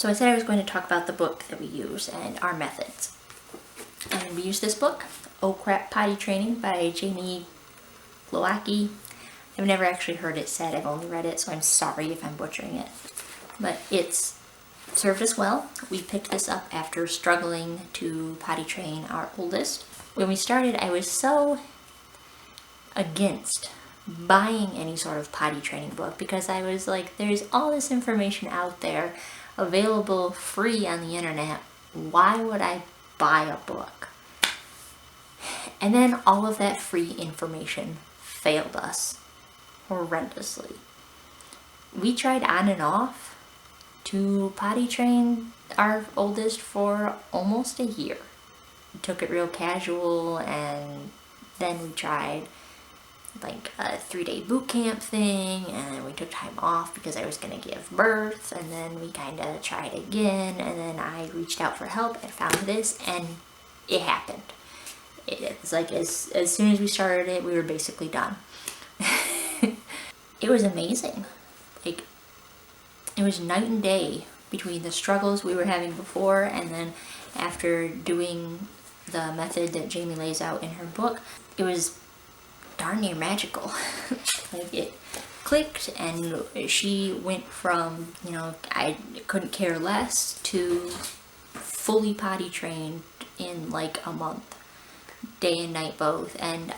So I said I was going to talk about the book that we use and our methods. And we use this book, Oh Crap, Potty Training by Jamie Glowacki. I've never actually heard it said, I've only read it, so I'm sorry if I'm butchering it. But it's served us well. We picked this up after struggling to potty train our oldest. When we started, I was so against buying any sort of potty training book because I was like, there's all this information out there available free on the internet. Why would I buy a book? And then all of that free information failed us horrendously. We tried on and off to potty train our oldest for almost a year. We took it real casual, and then we tried like a 3-day boot camp thing, and we took time off because I was going to give birth, and then we kind of tried again, and then I reached out for help and found this, and it happened. It's like as soon as we started it, we were basically done. It was amazing. Like, it was night and day between the struggles we were having before and then after doing the method that Jamie lays out in her book. It was darn near magical. Like, it clicked, and she went from, you know, I couldn't care less to fully potty trained in like a month, day and night both. And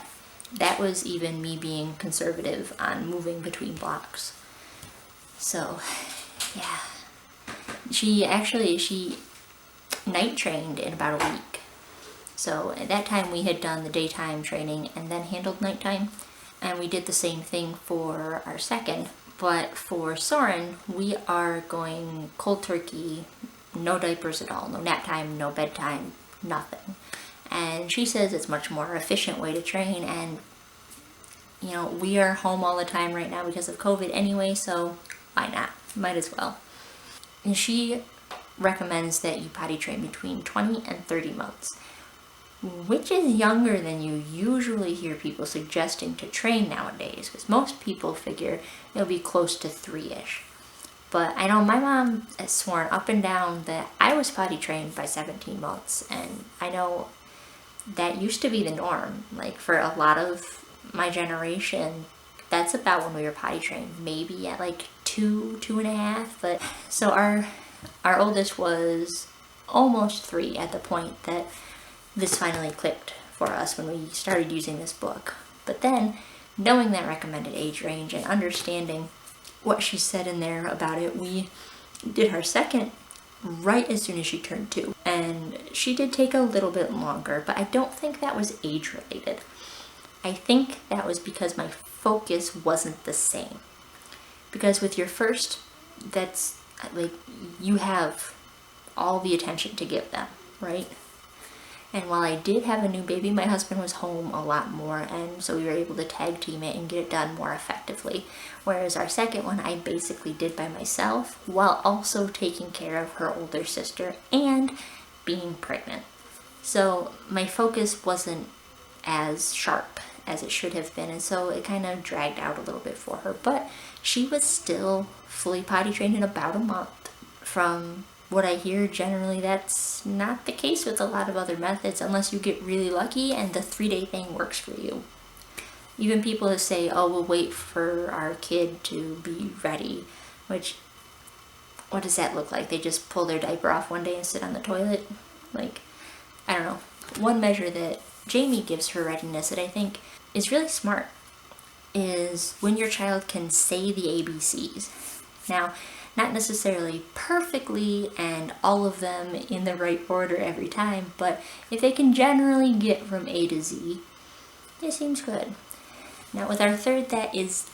that was even me being conservative on moving between blocks. So yeah, she night trained in about a week. So at that time we had done the daytime training and then handled nighttime, and we did the same thing for our second. But for Soren, we are going cold turkey, no diapers at all, no nap time, no bedtime, nothing. And she says it's much more efficient way to train, and you know, we are home all the time right now because of COVID anyway, so why not? Might as well. And she recommends that you potty train between 20 and 30 months, which is younger than you usually hear people suggesting to train nowadays, because most people figure it'll be close to 3-ish. But I know my mom has sworn up and down that I was potty trained by 17 months, and I know that used to be the norm. Like, for a lot of my generation, that's about when we were potty trained, maybe at like 2.5. But so our oldest was almost 3 at the point that this finally clicked for us when we started using this book. But then, knowing that recommended age range and understanding what she said in there about it, we did her second right as soon as she turned 2. And she did take a little bit longer, but I don't think that was age related. I think that was because my focus wasn't the same. Because with your first, that's like, you have all the attention to give them, right? And while I did have a new baby, my husband was home a lot more, and so we were able to tag team it and get it done more effectively. Whereas our second one, I basically did by myself while also taking care of her older sister and being pregnant. So my focus wasn't as sharp as it should have been, and so it kind of dragged out a little bit for her. But she was still fully potty trained in about a month. From what I hear, generally that's not the case with a lot of other methods unless you get really lucky and the 3-day thing works for you. Even people who say, oh, we'll wait for our kid to be ready, which, what does that look like? They just pull their diaper off one day and sit on the toilet? Like, I don't know. One measure that Jamie gives her readiness that I think is really smart is when your child can say the ABCs. Now, not necessarily perfectly and all of them in the right order every time, but if they can generally get from A to Z, it seems good. Now with our third, that is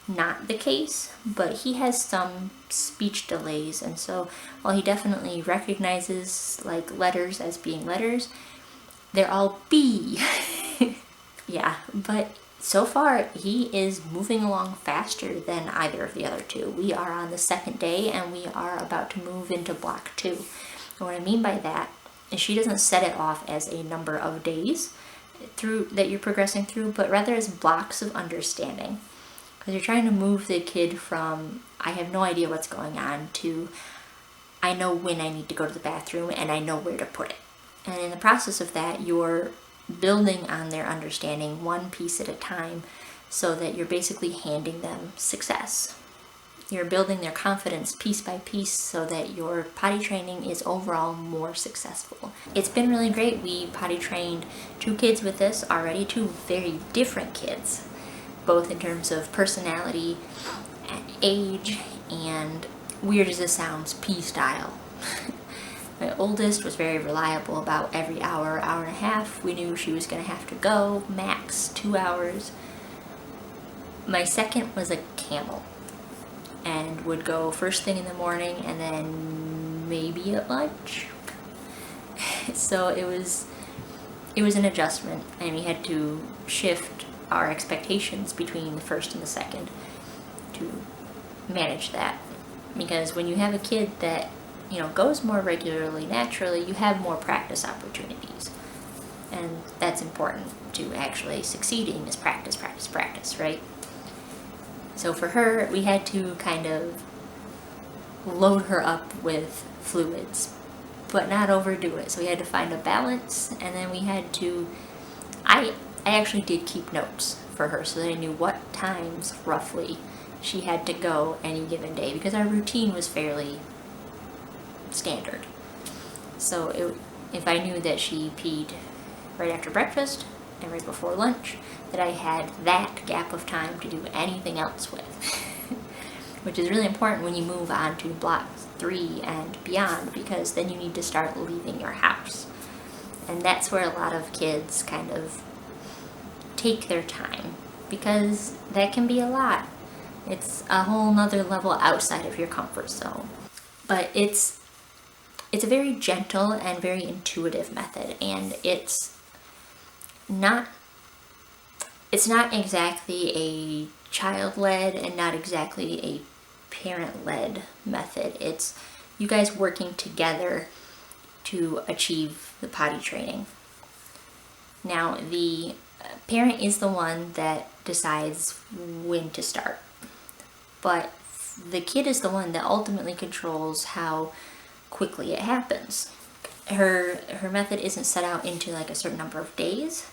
not the case, but he has some speech delays, and so while he definitely recognizes like letters as being letters, they're all B. Yeah, but so far he is moving along faster than either of the other two. We are on the second day and we are about to move into block 2. And what I mean by that is she doesn't set it off as a number of days through that you're progressing through, but rather as blocks of understanding. Because you're trying to move the kid from, I have no idea what's going on, to, I know when I need to go to the bathroom and I know where to put it. And in the process of that, you're building on their understanding one piece at a time so that you're basically handing them success. You're building their confidence piece by piece so that your potty training is overall more successful. It's been really great. We potty trained 2 kids with this already, 2 very different kids, both in terms of personality, age, and, weird as it sounds, pee style. My oldest was very reliable. About every hour, hour and a half, we knew she was going to have to go, max 2 hours. My second was a camel, and would go first thing in the morning and then maybe at lunch. So it was an adjustment, and we had to shift our expectations between the first and the second to manage that. Because when you have a kid that, you know, goes more regularly naturally, you have more practice opportunities. And that's important to actually succeeding, is practice, practice, practice, right? So for her, we had to kind of load her up with fluids, but not overdo it. So we had to find a balance, and then we had to, I actually did keep notes for her so that I knew what times roughly she had to go any given day, because our routine was fairly standard. So if I knew that she peed right after breakfast and right before lunch, that I had that gap of time to do anything else with. Which is really important when you move on to block 3 and beyond, because then you need to start leaving your house. And that's where a lot of kids kind of take their time, because that can be a lot. It's a whole nother level outside of your comfort zone. But it's a very gentle and very intuitive method, and it's not exactly a child-led and not exactly a parent-led method. It's you guys working together to achieve the potty training. Now, the parent is the one that decides when to start, but the kid is the one that ultimately controls how quickly it happens. Her method isn't set out into like a certain number of days,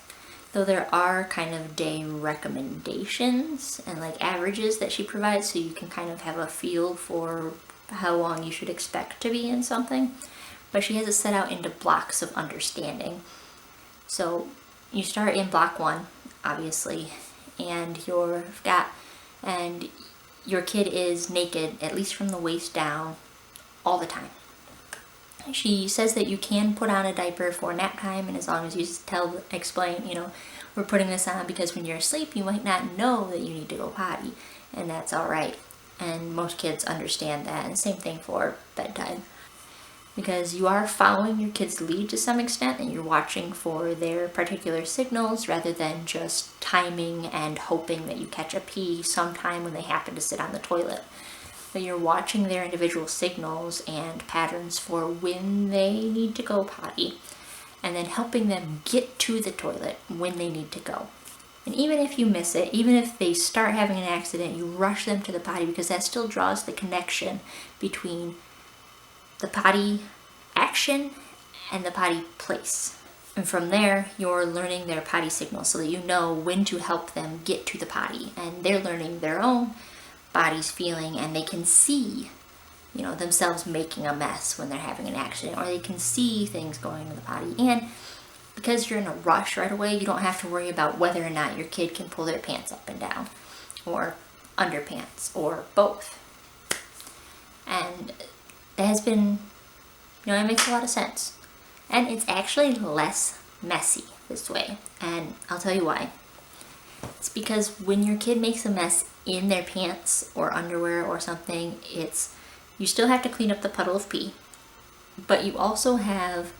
though there are kind of day recommendations and like averages that she provides, so you can kind of have a feel for how long you should expect to be in something. But she has it set out into blocks of understanding. So you start in block 1, obviously, and your kid is naked, at least from the waist down, all the time. She says that you can put on a diaper for nap time, and as long as you explain, you know, we're putting this on because when you're asleep, you might not know that you need to go potty, and that's all right. And most kids understand that, and same thing for bedtime. Because you are following your kid's lead to some extent, and you're watching for their particular signals rather than just timing and hoping that you catch a pee sometime when they happen to sit on the toilet. But you're watching their individual signals and patterns for when they need to go potty, and then helping them get to the toilet when they need to go. And even if you miss it, even if they start having an accident, you rush them to the potty, because that still draws the connection between the potty action and the potty place. And from there, you're learning their potty signals so that you know when to help them get to the potty. And they're learning their own body's feeling, and they can see, you know, themselves making a mess when they're having an accident, or they can see things going in the potty. And because you're in a rush right away, you don't have to worry about whether or not your kid can pull their pants up and down, or underpants, or both. And that has been, you know, it makes a lot of sense. And it's actually less messy this way. And I'll tell you why. It's because when your kid makes a mess in their pants or underwear or something, you still have to clean up the puddle of pee, but you also have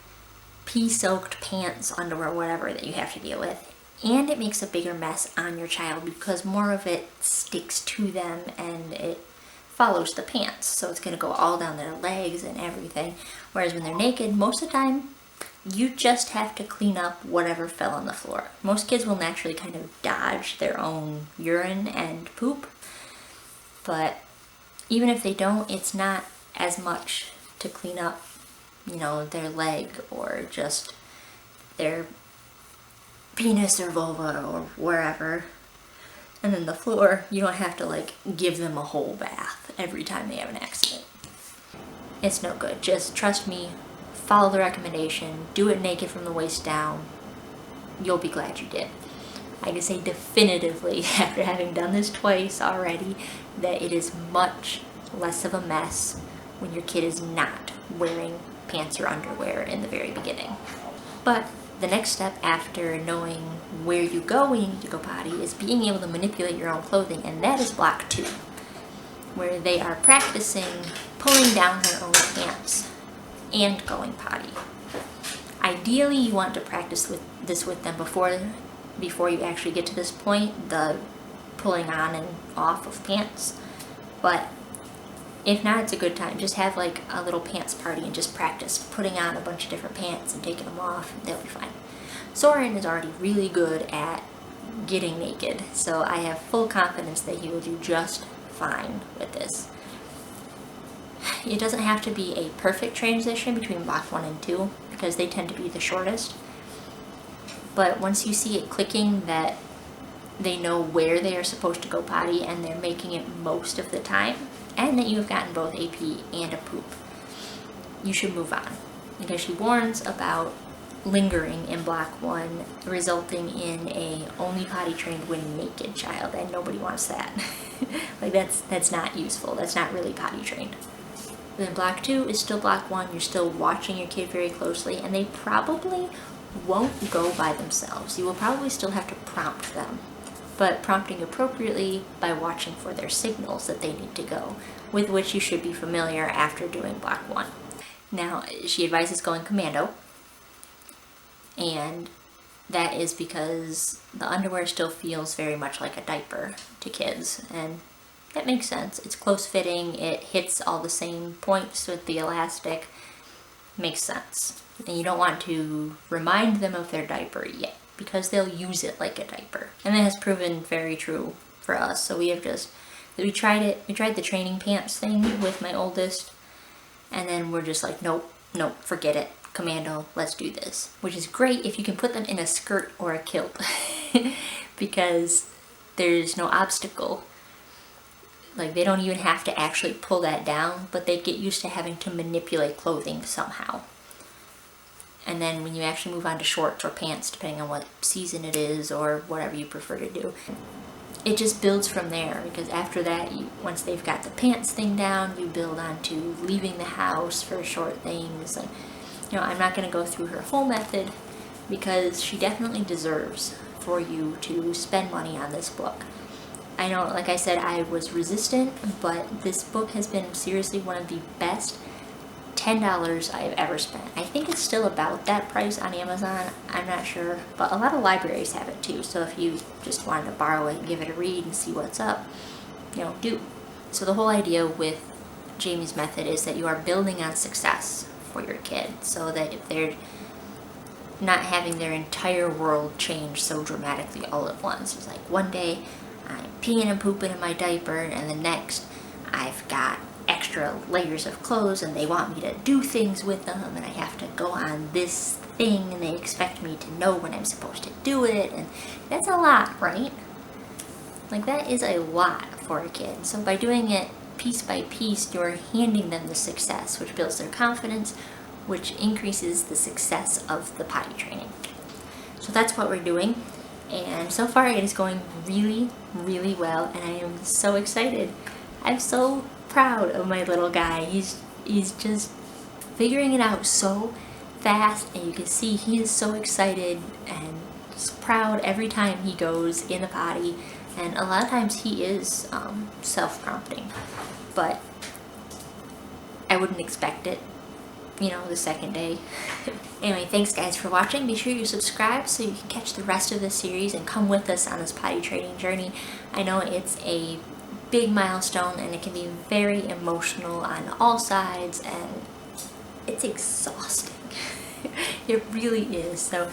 pee-soaked pants, underwear, whatever that you have to deal with. And it makes a bigger mess on your child because more of it sticks to them and it follows the pants. So it's going to go all down their legs and everything. Whereas when they're naked, most of the time, you just have to clean up whatever fell on the floor. Most kids will naturally kind of dodge their own urine and poop, but even if they don't, it's not as much to clean up, you know, their leg or just their penis or vulva or wherever. And then the floor, you don't have to like give them a whole bath every time they have an accident. It's no good. Just trust me, follow the recommendation, do it naked from the waist down. You'll be glad you did. I can say definitively, after having done this twice already, that it is much less of a mess when your kid is not wearing pants or underwear in the very beginning. But the next step after knowing where you're going to go potty is being able to manipulate your own clothing, and that is block 2, where they are practicing pulling down their own pants and going potty. Ideally, you want to practice this with them before you actually get to this point, the pulling on and off of pants. But if not, it's a good time. Just have like a little pants party and just practice putting on a bunch of different pants and taking them off. They'll be fine. Soren is already really good at getting naked, so I have full confidence that he will do just fine with this. It doesn't have to be a perfect transition between block 1 and 2 because they tend to be the shortest. But once you see it clicking that they know where they are supposed to go potty and they're making it most of the time, and that you have gotten both a pee and a poop, you should move on. Because she warns about lingering in block 1, resulting in a only potty trained when naked child, and nobody wants that. Like that's not useful. That's not really potty trained. Then block 2 is still block 1. You're still watching your kid very closely, and they probably won't go by themselves. You will probably still have to prompt them, but prompting appropriately by watching for their signals that they need to go, with which you should be familiar after doing block 1. Now, she advises going commando, and that is because the underwear still feels very much like a diaper to kids, and that makes sense. It's close fitting, it hits all the same points with the elastic, makes sense. And you don't want to remind them of their diaper yet, because they'll use it like a diaper. And that has proven very true for us. So we tried the training pants thing with my oldest, and then we're just like, nope, forget it. Commando, let's do this. Which is great if you can put them in a skirt or a kilt, because there's no obstacle. Like, they don't even have to actually pull that down, but they get used to having to manipulate clothing somehow. And then when you actually move on to shorts or pants, depending on what season it is or whatever you prefer to do, it just builds from there. Because after that, once they've got the pants thing down, you build on to leaving the house for short things. And, you know, I'm not going to go through her whole method because she definitely deserves for you to spend money on this book. I know, like I said, I was resistant, but this book has been seriously one of the best $10 I've ever spent. I think it's still about that price on Amazon. I'm not sure, but a lot of libraries have it too. So if you just wanted to borrow it and give it a read and see what's up, you know, do. So the whole idea with Jamie's method is that you are building on success for your kid, so that if they're not having their entire world change so dramatically all at once. It's like one day I'm peeing and pooping in my diaper, and the next I've got extra layers of clothes and they want me to do things with them, and I have to go on this thing and they expect me to know when I'm supposed to do it, and that's a lot, right? Like, that is a lot for a kid. So by doing it piece by piece, you're handing them the success, which builds their confidence, which increases the success of the potty training. So that's what we're doing, and so far it is going really, really well, and I am so excited. I'm so proud of my little guy. He's just figuring it out so fast, and you can see he is so excited and just proud every time he goes in the potty. And a lot of times he is self-prompting, but I wouldn't expect it, you know, the second day. Anyway, thanks guys for watching. Be sure you subscribe so you can catch the rest of the series and come with us on this potty training journey. I know it's a big milestone and it can be very emotional on all sides, and it's exhausting. It really is. So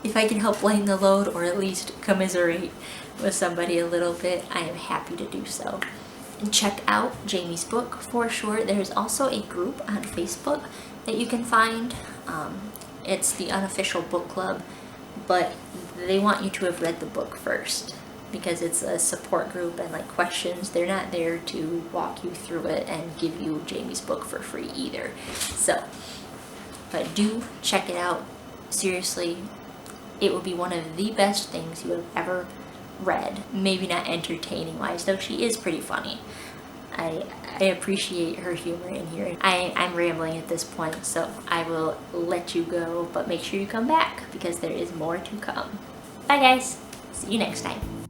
if I can help lighten the load or at least commiserate with somebody a little bit, I am happy to do so. check out Jamie's book for sure. There's also a group on Facebook that you can find. It's the unofficial book club, but they want you to have read the book first because it's a support group and like questions. They're not there to walk you through it and give you Jamie's book for free either. So, but do check it out. Seriously, it will be one of the best things you have ever read. Maybe not entertaining wise, though she is pretty funny. I appreciate her humor in here. I'm rambling at this point, so I will let you go, but make sure you come back because there is more to come. Bye guys, see you next time.